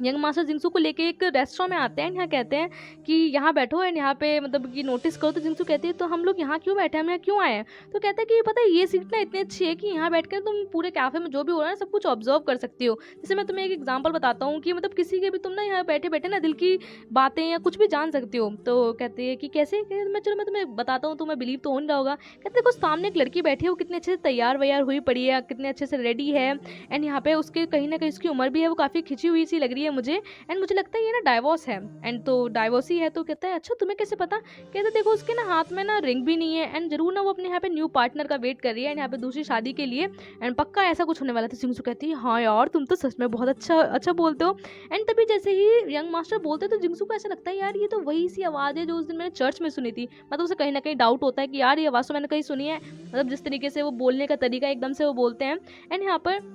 यंग मास्टर जिंगसू को लेके एक रेस्टोरेंट में आते हैं, यहाँ कहते हैं कि यहाँ बैठो एंड यहाँ पे मतलब कि नोटिस करो। तो जिंगसू कहती है तो हम लोग यहाँ क्यों बैठे हैं, हम यहाँ क्यों आए हैं। तो कहता है कि पता है ये सीट ना इतनी अच्छी है कि यहाँ बैठ कर तुम पूरे कैफे में जो भी हो रहा है सब कुछ ऑब्जर्व कर सकती हो। जैसे मैं तुम्हें एक एग्जाम्पल बताता हूँ कि मतलब किसी के भी तुम ना यहाँ बैठे बैठे ना दिल की बातें या कुछ भी जान सकती हो। तो कहते हैं कि कैसे, चलो मैं तुम्हें बताता हूँ, तुम्हें बिलीव तो हो नहीं रहा होगा। कहते देखो सामने एक लड़की बैठी है, वो कितने अच्छे से तैयार वैयार हुई पड़ी है, कितने अच्छे से रेडी है एंड यहाँ पे उसके कहीं ना कहीं उसकी उम्र भी है, वो काफ़ी खिंची हुई सी लग रही है है मुझे, एंड मुझे लगता है ये ना डाइवोर्स है, एंड तो डाइवोर्स ही है। तो कहता है अच्छा तुम्हें कैसे पता? कहते देखो उसके ना हाथ में ना रिंग भी नहीं है, एंड जरूर ना वो अपने यहाँ पे न्यू पार्टनर का वेट कर रही है, एंड यहाँ पे दूसरी शादी के लिए, एंड पक्का ऐसा कुछ होने वाला था। जिंगसू कहती है हाँ यार तुम तो सच में बहुत अच्छा अच्छा बोलते हो। एंड तभी जैसे ही यंग मास्टर बोलते तो जिंगसू को ऐसा लगता है यार ये तो वही सी आवाज़ है जो उस दिन मैंने चर्च में सुनी थी। मतलब उसे कहीं ना कहीं डाउट होता है कि यार ये आवाज़ तो मैंने कहीं सुनी है, मतलब जिस तरीके से वो बोलने का तरीका एकदम से वो बोलते हैं। एंड यहाँ पर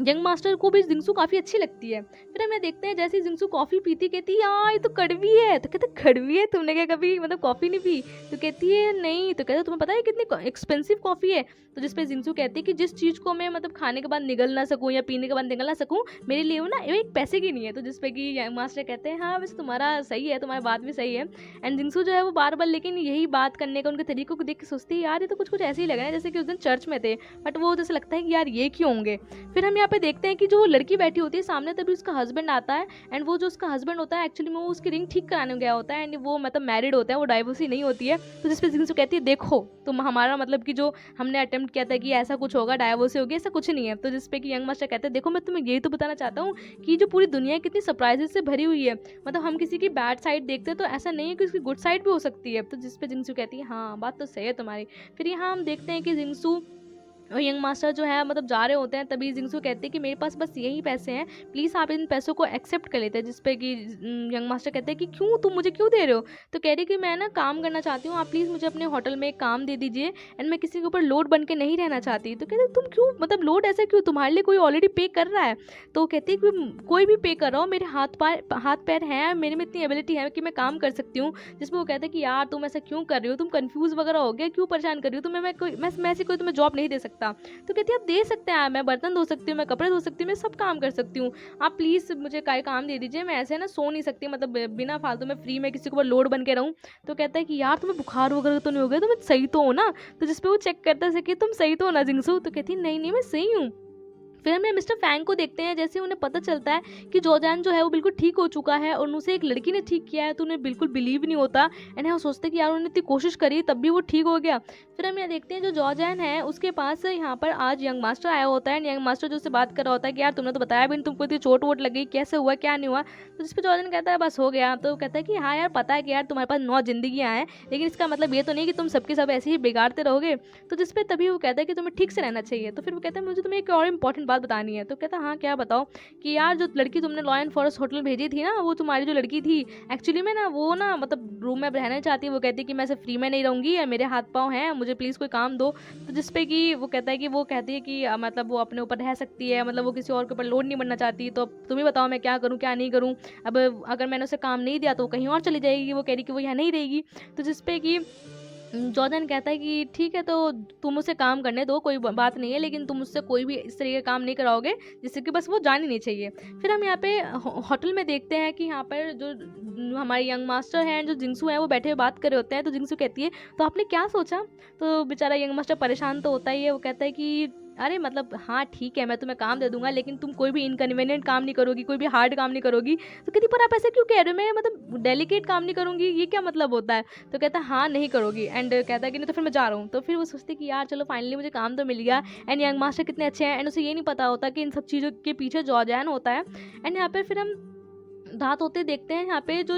यंग मास्टर को भी जिंगसू काफ़ी अच्छी लगती है। फिर हमें देखते हैं जैसे ही जिंगसू कॉफ़ी पीती कहती है यार ये तो कड़वी है। तो कहते कड़वी है, तुमने क्या कभी मतलब कॉफ़ी नहीं पी? तो कहती है नहीं। तो कहते तुम्हें पता है कितनी एक्सपेंसिव कॉफ़ी है? तो जिसपे जिंगसू कहती है कि जिस चीज़ को मैं मतलब खाने के बाद निगल ना सकूँ या पीने के बाद निगल ना सकूँ, मेरे लिए वो ना एक पैसे की नहीं है। तो जिसपे कि यंग मास्टर कहते हैं हाँ वैसे तुम्हारा सही है, तुम्हारी बात भी सही है। एंड जिंगसू जो है वो बार बार लेकिन यही बात करने का उनके तरीकों को देख के सोचती है यार ये तो कुछ कुछ ऐसे ही लग रहा है जैसे कि उस दिन चर्च में थे, बट वो जैसे लगता है कि यार ये क्यों होंगे। फिर हम यहाँ पे देखते हैं कि जो लड़की बैठी होती है सामने, तभी उसका हस्बैंड आता है, एंड वो जो उसका हस्बैंड होता है एक्चुअली में वो उसकी रिंग ठीक कराने गया होता है, एंड वो मतलब मैरिड होता है, वो डाइवोर्सी नहीं होती है। तो जिस पे जिंगसू कहती है देखो तुम हमारा मतलब कि जो हमने अटेम्प्ट किया था कि ऐसा कुछ होगा, डाइवोर्सी होगी, ऐसा कुछ नहीं है। तो जिस पे कि यंग मास्टर कहते हैं देखो मैं तुम्हें यही तो बताना चाहता हूँ कि जो पूरी दुनिया कितनी सरप्राइजेस से भरी हुई है, मतलब हम किसी की बैड साइड देखते हैं तो ऐसा नहीं है कि उसकी गुड साइड भी हो सकती है। तो जिस पे जिंगसू कहती है हाँ बात तो सही है तुम्हारी। फिर यहाँ हम देखते हैं कि जिंगसू और यंग मास्टर जो है मतलब जा रहे होते हैं, तभी जिंगसू कहते हैं कि मेरे पास बस यही पैसे हैं, प्लीज़ आप इन पैसों को एक्सेप्ट कर लेते हैं। जिस पे कि यंग मास्टर कहते हैं कि क्यों, तुम मुझे क्यों दे रहे हो? तो कह रही कि मैं ना काम करना चाहती हूँ, आप प्लीज़ मुझे अपने होटल में एक काम दे दीजिए, एंड मैं किसी के ऊपर लोड बन के नहीं रहना चाहती। तो कहते तुम क्यों मतलब लोड ऐसा क्यों, तुम्हारे लिए कोई ऑलरेडी पे कर रहा है। तो कहती है कि कोई भी पे कर रहा हो, मेरे हाथ पैर हैं, मेरे में इतनी एबिलिटी है कि मैं काम कर सकती हूँ। जिसमें वो कहते हैं कि यार तुम ऐसा क्यों कर रही हो, तुम कंफ्यूज वगैरह हो गया, क्यों परेशान कर रही हो, तुम्हें मैं ऐसी कोई तुम्हें जॉब नहीं दे सकता। तो कहती है आप दे सकते हैं, मैं बर्तन धो सकती हूँ, मैं कपड़े धो सकती हूँ, मैं सब काम कर सकती हूँ, आप प्लीज़ मुझे काम दे दीजिए, मैं ऐसे ना सो नहीं सकती, मतलब बिना फालतू में फ्री में किसी के ऊपर लोड बन के रहूँ। तो कहता है कि यार तुम्हें बुखार वगैरह तो नहीं हो गया, तुम्हें सही तो हो ना? तो जिसपे वो चेक करता है कि तुम सही तो हो ना जिंगसू? तो कहती है नहीं नहीं मैं सही हूँ। फिर हमें मिस्टर फैंग को देखते हैं, जैसे उन्हें पता चलता है कि जोजान जो है वो बिल्कुल ठीक हो चुका है और उसे एक लड़की ने ठीक किया है, तो उन्हें बिल्कुल बिलीव नहीं होता, एंड वो सोचते हैं कि यार उन्होंने इतनी कोशिश करी तब भी वो ठीक हो गया। फिर हम यहाँ देखते हैं जो जोजान है उसके पास यहाँ पर आज यंग मास्टर आया होता है, एंड यंग मास्टर जो उससे बात कर रहा होता है कि यार तुमने तो बताया भी नहीं, तुमको इतनी चोट वोट लगी, कैसे हुआ क्या नहीं हुआ। तो जिस पर जोजान कहता है बस हो गया। तो कहता है कि हाँ यार पता है कि यार तुम्हारे पास 9 जिंदगियाँ हैं, लेकिन इसका मतलब ये तो नहीं कि तुम सबके सब ऐसे ही बिगाड़ते रहोगे। तो जिस पे तभी वो कहता है कि तुम्हें ठीक से रहना चाहिए। तो फिर वो कहता है मुझे तुम्हें एक और इंपॉर्टेंट बात बतानी है। तो कहता है हाँ क्या बताओ? कि यार जो लड़की तुमने लॉ एंड फॉरेस्ट होटल भेजी थी ना, वो तुम्हारी जो लड़की थी एक्चुअली में ना वो ना मतलब रूम में रहना चाहती है, वो कहती है कि मैं ऐसे फ्री में नहीं रहूँगी, या मेरे हाथ पाँव हैं, मुझे प्लीज़ कोई काम दो। तो जिस पे कि वो कहता है कि वो कहती है कि मतलब वो अपने ऊपर रह सकती है, मतलब वो किसी और के ऊपर लोड नहीं बनना चाहती, तो अब तुम ही बताओ मैं क्या करूँ क्या नहीं करूँ। अब अगर मैंने उसे काम नहीं दिया तो वो कहीं और चली जाएगी, वो कह रही कि वो यहाँ नहीं रहेगी। तो जिस पे कि जॉर्डन कहता है कि ठीक है तो तुम उसे काम करने दो, कोई बात नहीं है, लेकिन तुम उससे कोई भी इस तरीके का काम नहीं कराओगे जिससे कि बस वो जान ही नहीं चाहिए। फिर हम यहाँ पे होटल में देखते हैं कि यहाँ पर जो हमारे यंग मास्टर हैं, जो जिंगसू हैं, वो बैठे हुए बात कर रहे होते हैं। तो जिंगसू कहती है तो आपने क्या सोचा? तो बेचारा यंग मास्टर परेशान तो होता ही है, वो कहता है कि अरे मतलब हाँ ठीक है मैं तुम्हें काम दे दूंगा, लेकिन तुम कोई भी इनकन्वीनियंट काम नहीं करोगी, कोई भी हार्ड काम नहीं करोगी। तो कहती पर आप ऐसे क्यों कह रहे हो, मैं मतलब डेलिकेट काम नहीं करूँगी, ये क्या मतलब होता है? तो कहता है हाँ नहीं करोगी, एंड कहता है कि नहीं तो फिर मैं जा रहा हूँ। तो फिर वो सोचती कि यार चलो फाइनली मुझे काम तो मिल गया, एंड यंग मास्टर कितने अच्छे हैं, एंड उसे ये नहीं पता होता कि इन सब चीज़ों के पीछे जॉर्जैन होता है। एंड यहाँ पे फिर हम दांत होते देखते हैं, यहाँ पे जो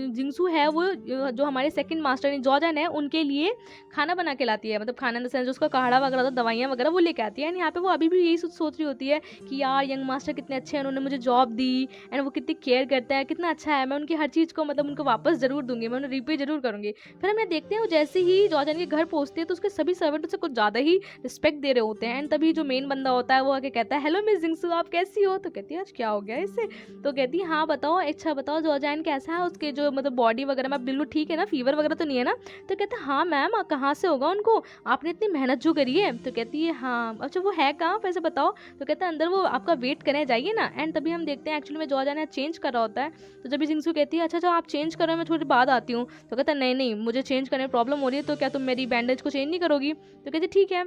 जिंगसू है वो जो हमारे सेकंड मास्टर जॉर्जन है उनके लिए खाना बना के लाती है, मतलब खाना इन द सेंस जो उसका काढ़ा वगैरह होता है, दवाइयाँ वगैरह वो लेके आती है। एंड यहाँ पे वो अभी भी यही सोच रही होती है कि यार यंग मास्टर कितने अच्छे हैं, उन्होंने मुझे जॉब दी, एंड वो कितनी केयर करते हैं, कितना अच्छा है, मैं उनकी हर चीज़ को मतलब उनको वापस जरूर दूंगी, मैं उन्हें रिपे जरूर करूँगी। फिर हम ये देखते हैं वो जैसे ही जॉर्जन के घर पहुँचते हैं तो उसके सभी सर्वेंट उसे कुछ ज़्यादा ही रिस्पेक्ट दे रहे होते हैं। एंड तभी जो मेन बंदा होता है वो आके कहता है हेलो मिस जिंगसू आप कैसी हो? तो कहती है आज क्या हो गया इससे? तो कहती है हाँ बताओ, अच्छा बताओ जॉर्जन कैसा है, उसके जो मतलब बॉडी वगैरह में बिल्कुल ठीक है ना, फीवर वगैरह तो नहीं है ना? तो कहते हैं हाँ मैम कहाँ से होगा उनको, आपने इतनी मेहनत जो करी है। तो कहती है हाँ अच्छा वो है कहाँ वैसे बताओ? तो कहता है अंदर वो आपका वेट करने जाइए ना। एंड तभी हम देखते हैं एक्चुअली में जॉर्जन चेंज कर रहा होता है। तो जब भी जिंगसू कहती है अच्छा अच्छा आप चेंज करो मैं थोड़ी बाद आती हूँ। तो कहता है नहीं नहीं मुझे चेंज करने में प्रॉब्लम हो रही है, तो क्या तुम मेरी बैंडेज को चेंज नहीं करोगी? तो कहती ठीक है।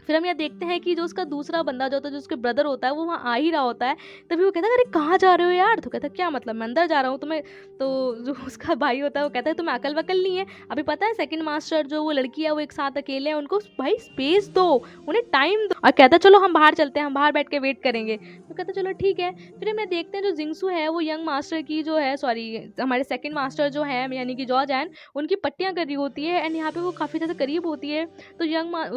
फिर हम यहाँ देखते हैं कि जो उसका दूसरा बंदा जो होता है, जो उसके ब्रदर होता है, वो वहाँ आ ही रहा होता है। तभी वो कहता है, अरे कहाँ जा रहे हो यार? तो कहता है, क्या मतलब, मैं अंदर जा रहा हूँ तुम्हें। तो जो उसका भाई होता है वो कहता है, तुम्हें अकल वकल नहीं है? अभी पता है सेकंड मास्टर जो वो लड़की है वो एक साथ अकेले हैं, उनको भाई स्पेस दो, उन्हें टाइम दो। और कहता है चलो हम बाहर चलते हैं, हम बाहर बैठ के वेट करेंगे। तो कहता है चलो ठीक है। फिर हम यहाँ देखते हैं जो जिंगसू है वो यंग मास्टर की जो है, सॉरी हमारे सेकंड मास्टर जो है यानी कि जॉर्जैन, उनकी पट्टियाँ कर रही होती है। एंड यहाँ पे वो काफ़ी ज़्यादा करीब होती है। तो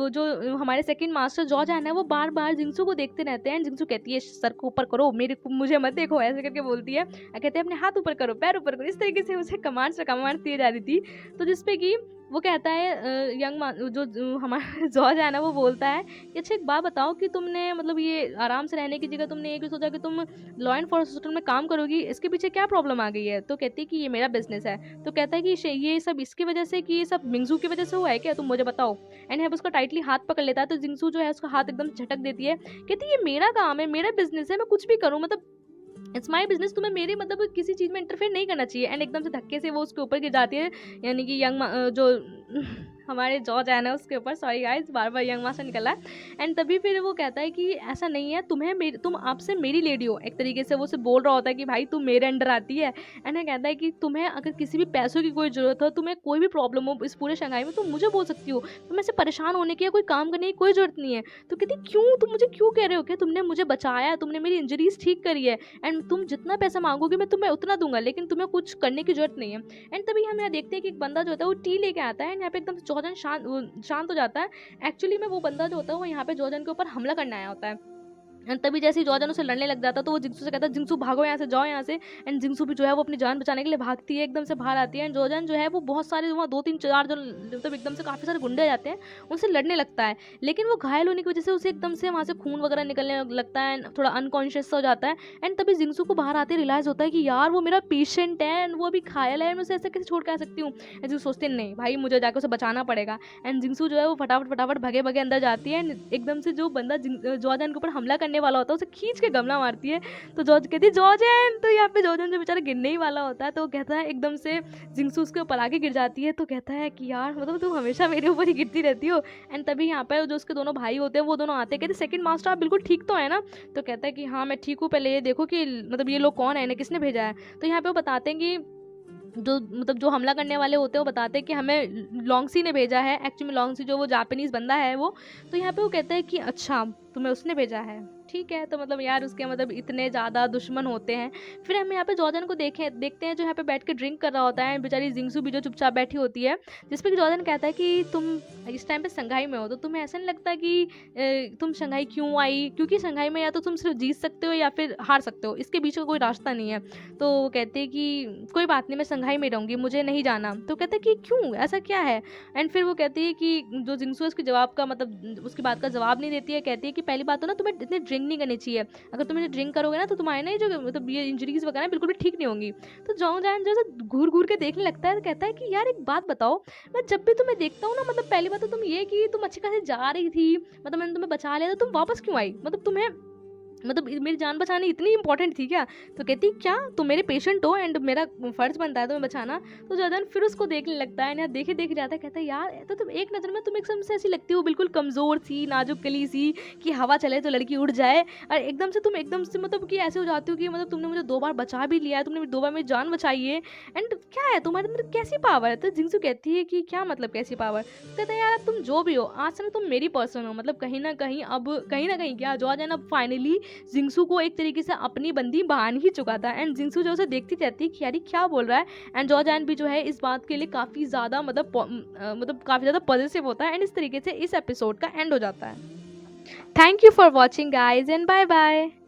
जो हमारे सेकंड मास्टर जॉर्जैन है वो बार बार जिंगसू को देखते रहते हैं। जिंगसू कहती है, सर को ऊपर करो, मुझे मत देखो, ऐसे करके बोलती है। कहते हैं अपने हाथ ऊपर करो, पैर ऊपर करो। इस तरीके से उसे कमांड दिए जा रही थी। तो जिसपे कि वो कहता है जो हमारा जॉर्जैन है वो बोलता है कि अच्छा एक बात बताओ कि तुमने मतलब ये आराम से रहने की जगह तुमने ये क्यों सोचा कि तुम लॉ एनफोर्समेंट में काम करोगी, इसके पीछे क्या प्रॉब्लम आ गई है? तो कहती है कि ये मेरा बिजनेस है। तो कहता है कि ये सब इसकी वजह से, कि ये सब मिंगजू की वजह से हुआ है क्या, तुम मुझे बताओ। एंड है उसका टाइटली हाथ पकड़ लेता है। तो जिंगसू जो है उसका हाथ एकदम झटक देती है। कहती है ये मेरा काम है, मेरा बिजनेस है, मैं कुछ भी करूँ, मतलब इट्स माई बिजनेस, तुम्हें मेरे मतलब किसी चीज़ में इंटरफेयर नहीं करना चाहिए। एंड एकदम से धक्के से वो उसके ऊपर गिर जाती है, यानी कि जो हमारे जॉर्ज है ना उसके ऊपर, सॉरी गाइस बार बार यंग मास्टर निकला है। एंड तभी फिर वो कहता है कि ऐसा नहीं है, तुम आपसे मेरी लेडी हो। एक तरीके से वो उसे बोल रहा होता है कि भाई तू मेरे अंडर आती है। एंड कहता है कि तुम्हें अगर किसी भी पैसों की कोई ज़रूरत हो, तुम्हें कोई भी प्रॉब्लम हो इस पूरे शंघाई में, तुम मुझे बोल सकती हो, तुम्हें ऐसे परेशान होने की या कोई काम करने की कोई ज़रूरत नहीं है। तो कहती क्यों, तुम मुझे क्यों कह रहे हो, क्या तुमने मुझे बचाया है, तुमने मेरी इंजरीज ठीक करी है, एंड तुम जितना पैसा मांगोगे मैं तुम्हें उतना दूंगा, लेकिन तुम्हें कुछ करने की जरूरत नहीं है। एंड तभी हम यहाँ देखते हैं कि एक बंदा जो होता है वो टी लेके आता है। यहाँ पे एकदम जॉर्जन शांत हो जाता है। एक्चुअली में वो बंदा जो होता है वो यहाँ पे जॉर्जन के ऊपर हमला करने आया होता है। एंड तभी जैसे ही जॉर्जन उसे लड़ने लग जाता है तो वो जिंगसू से कहता है, जिंगसू भागो यहाँ से, जाओ यहाँ से। एंड जिंगसू भी जो है वो अपनी जान बचाने के लिए भागती है, एकदम से बाहर आती है। एंड जॉर्जन जो है वो बहुत सारे वहाँ 2-3-4 जो मतलब एकदम से काफ़ी सारे गुंडे जाते हैं, उनसे लड़ने लगता है। लेकिन वो घायल होने की वजह से उसे एकदम से वहाँ से खून वगैरह निकलने लगता है, थोड़ा अनकॉन्शियस हो जाता है। एंड तभी जिंगसू को बाहर आते रियलाइज़ होता है कि यार वो मेरा पेशेंट है एंड वो अभी घायल है, मैं उसे ऐसे कैसे छोड़ के आ सकती हूँ। एंड जिंगसू सोचते नहीं भाई, मुझे जाकर उसे बचाना पड़ेगा। एंड जिंगसू जो है वो फटाफट भगे भगे अंदर जाती है। एंड एकदम से जो बंदा जॉर्जन के ऊपर हमला करने वाला होता है उसे खींच के गमला मारती है। तो जॉर्ज कहती है जॉर्जन, तो यहाँ पे जॉर्जन जो बेचारा गिरने ही वाला होता है, तो कहता है एकदम से जिंगसू उसके ऊपर आके गिर जाती है। तो कहता है कि यार मतलब तुम हमेशा मेरे ऊपर ही गिरती रहती हो। एंड तभी यहाँ पे जो उसके दोनों भाई होते हैं वो दोनों आते हैं, कहते सेकंड मास्टर आप बिल्कुल ठीक तो है ना? तो कहता है कि हाँ मैं ठीक हूँ, पहले ये देखो कि मतलब ये लोग कौन है, इन्हें किसने भेजा है। तो यहाँ पे वो बताते हैं कि जो हमला करने वाले होते हैं वो बताते हैं कि हमें लॉन्गसी ने भेजा है। एक्चुअली में लॉन्गसी जो वो जापानीज़ बंदा है वो, तो यहाँ पे वो कहता है कि अच्छा तुम्हें उसने भेजा है, ठीक है। तो मतलब यार उसके मतलब इतने ज़्यादा दुश्मन होते हैं। फिर हम यहाँ पे जॉर्जन को देखते हैं जो यहाँ पे बैठ के ड्रिंक कर रहा होता है, बेचारी जिंगसू भी जो चुपचाप बैठी होती है। जिस पे कि जॉर्जन कहता है कि तुम इस टाइम पे शंघाई में हो, तो तुम्हें ऐसा नहीं लगता कि तुम शंघाई क्यों आई, क्योंकि शंघाई में या तो तुम सिर्फ जीत सकते हो या फिर हार सकते हो, इसके बीच का कोई रास्ता नहीं है। तो वो कहते हैं कि कोई बात नहीं, मैं शंघाई में रहूँगी, मुझे नहीं जाना। तो कहते हैं कि क्यों, ऐसा क्या है? एंड फिर वो कहती है कि जो जिंगसू है उसके जवाब का मतलब उसकी बात का जवाब नहीं देती है। कहती है कि पहली बात तो ना तुम्हें इतनी ड्रिंक नहीं करनी चाहिए, अगर तुम इन्हें ड्रिंक करोगे ना तो तुम्हारे ना जो मतलब ये इंजरीज वगैरह बिल्कुल भी ठीक नहीं होंगी। तो जॉर्जन जो है घूर घूर के देखने लगता है, तो कहता है कि यार एक बात बताओ, मैं जब भी तुम्हें देखता हूँ ना, मतलब पहली बात तो तुम ये कि तुम अच्छी खासी जा रही थी, मतलब मैंने तुम्हें बचा लिया, तो तुम वापस क्यों आई? मतलब तुम्हें मतलब मेरी जान बचानी इतनी इंपॉर्टेंट थी क्या? तो कहती क्या तुम मेरे पेशेंट हो एंड मेरा फर्ज बनता है तुम्हें बचाना? तो जॉर्जन फिर उसको देखने लगता है, देखे देखे जाता है। कहता है यार तो तुम एक नज़र में तुम एकदम से ऐसी लगती हो, बिल्कुल कमज़ोर सी, नाजुक कली सी, कि हवा चले तो लड़की उड़ जाए, और एकदम से तुम एकदम से मतलब कि ऐसे हो जाती हो कि मतलब तुमने मुझे 2 बार बचा भी लिया है, तुमने 2 बार मेरी जान बचाई है, एंड क्या है तुम्हारे अंदर, कैसी पावर है? तो जिंगसू कहती है कि क्या मतलब कैसी पावर? कहता है यार अब तुम जो भी हो, आज से ना तुम मेरी पर्सन हो, मतलब कहीं ना कहीं क्या जॉर्जन अब फाइनली जिंगसू को एक तरीके से अपनी बंदी मान ही चुका था। एंड जिंगसू जो उसे देखती रहती है कि यार क्या बोल रहा है। एंड जॉर्जन भी जो है इस बात के लिए काफ़ी ज़्यादा मतलब काफ़ी ज़्यादा पॉजिटिव होता है। एंड इस तरीके से इस एपिसोड का एंड हो जाता है। Thank you for watching guys and bye bye.